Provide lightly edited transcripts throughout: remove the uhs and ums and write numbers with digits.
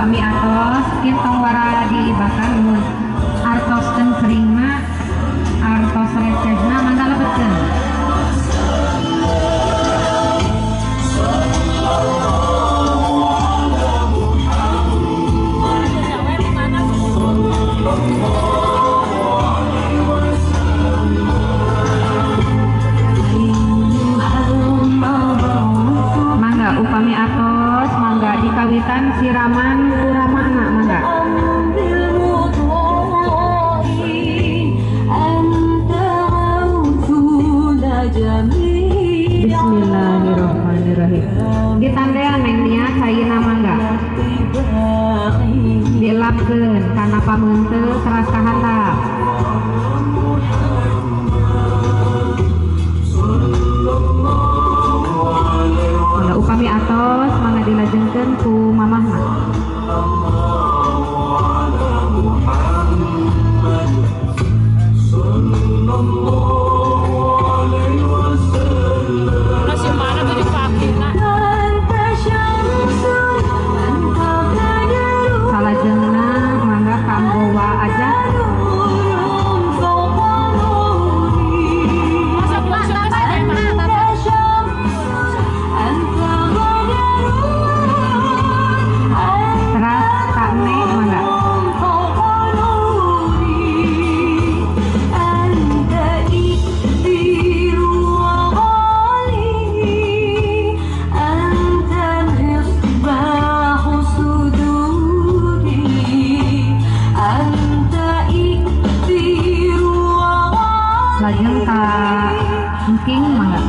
upami atos kintong wara dilibatkan mun artoskeun keringna artos recehna mangga lebetkeun. Upami atos mangga dikawitan siraman kuramana mangga. Bismillahirrahmanirrahim. Ditandean neng niat sayeuna mangga. Dilapkeun kana pameunteul teras kahandap. Upami atos mangga dilajengkeun ku mamahna. Salajengna mangga kanggo wa aja. Lajeng ka engking mangga.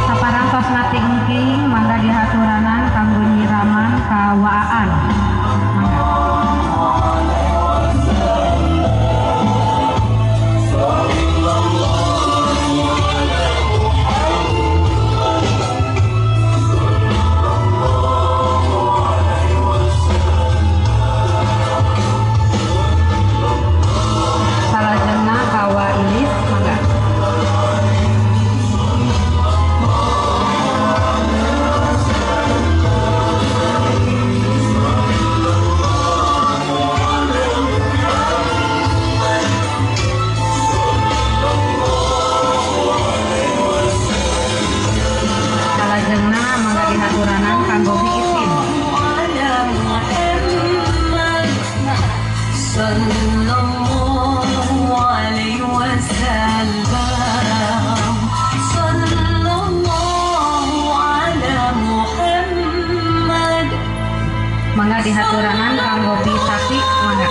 Saparantos nati engking mangga dihaturanan kanggo nyiraman kawaan mangga. Mangga dihaturanan kanggo pisati mangga.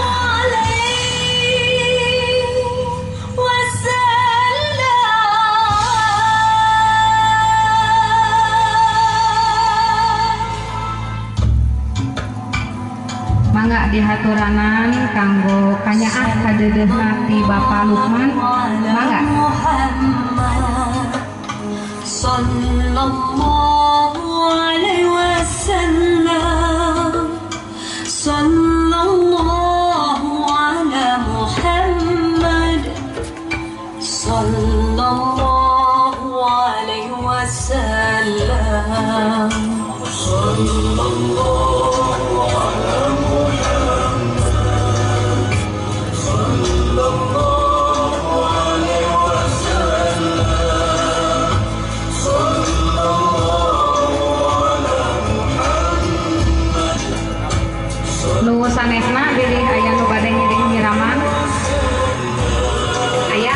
Mangga dihaturanan kanggo kanyaah kadeudeuhna ti Bapak Lukman mangga. Sallallahu alaihi wasallam. Sallallahu ala Muhammad. Sallallahu alaihi wasallam. Sallallahu ala Muhammad. Sallallahu alaihi wasallam. Sallallahu ala Muhammad. Nu sanesna bilih aya nu bade ngiring nyiraman. Aya.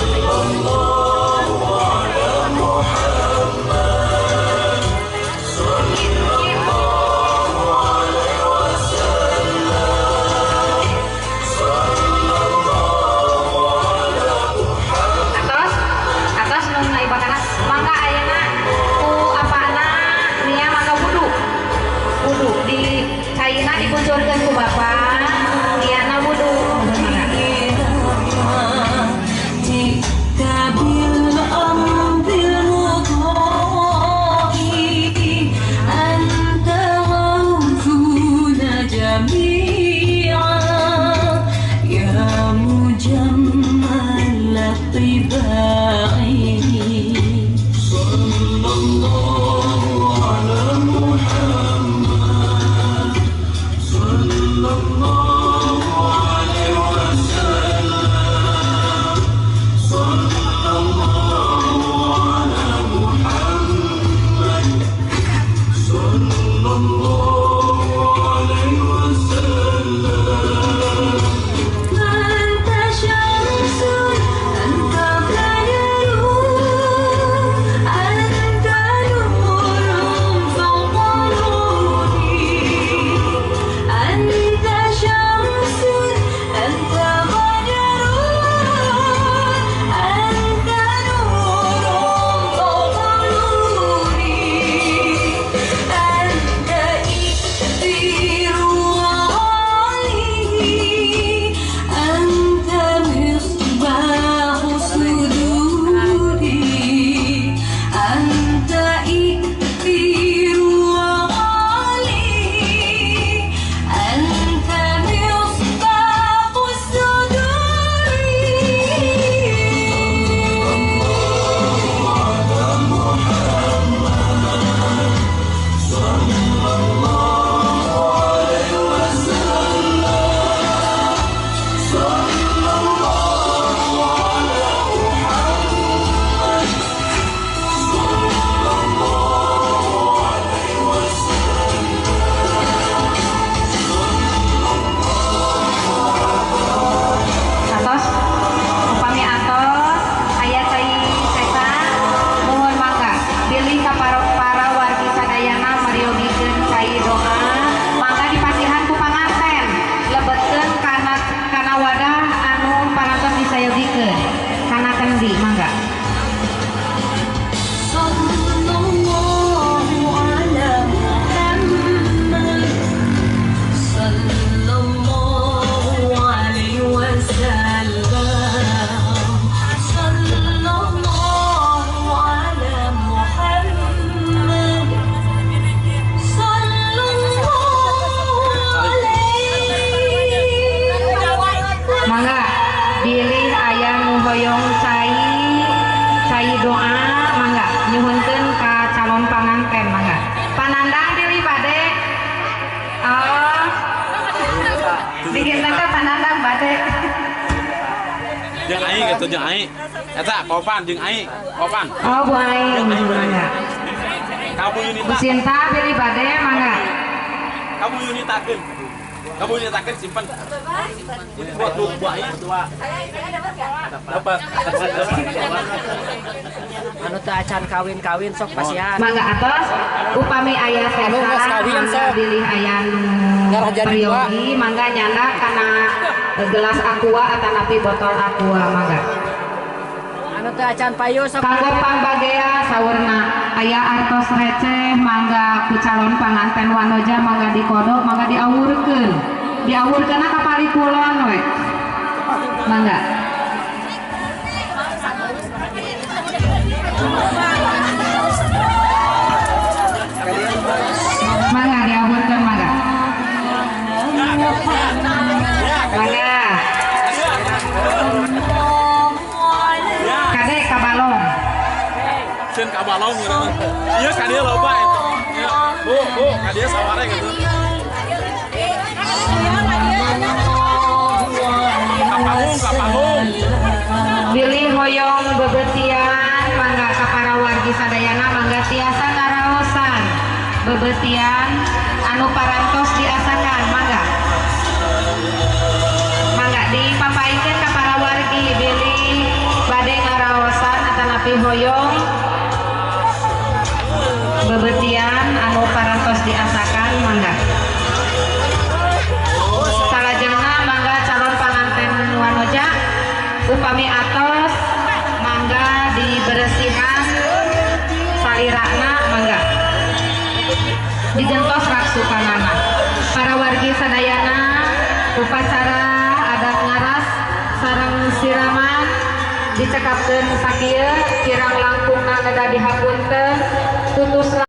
Sallallahu bikin tangga panandang bade jeung aing gitu jeung aing eta Kopan jeung aing Kopan oh Bu Aing mangga kamu Yunita Bu Sinta pilih bade mangga kamu Yunitakeun simpan ini buat lu Bu Aing dua dapat anu teu acan kawin-kawin sok pasihan mangga atos upami aya Anu geus sesa kawin, mangga sok. pilih aya Ngarah jadi dua. priyogi mangga nyana kana gelas aqua atanapi botol aqua mangga anu teu acan payu sok kanggo pambagea saurna aya artos receh mangga ku calon panganten wanoja mangga dikodok mangga diawurkeun ka palikulon we mangga mangga diawurkeun mangga mangga kade kabalong Sen kabalong gitu. Iya ka dieu loba eta. Ya, Bu, ka dieu saware gitu. Kapanggung. Bilih hoyong bebetian mangga ka para wargi sadayana mangga tiasa ngaraosan bebetian anu parantos diasakan mangga dipapaikeun ka para wargi bilih bade ngaraosan atanapi hoyong bebetian anu parantos diasakan mangga salajengna mangga calon panganten wanoja upami atos mangga diberesihan salirana mangga digentos raksukanana para wargi sadayana upacara adat ngaras sareng siraman dicekapkeun sakieu kirang langkungna neda dihapun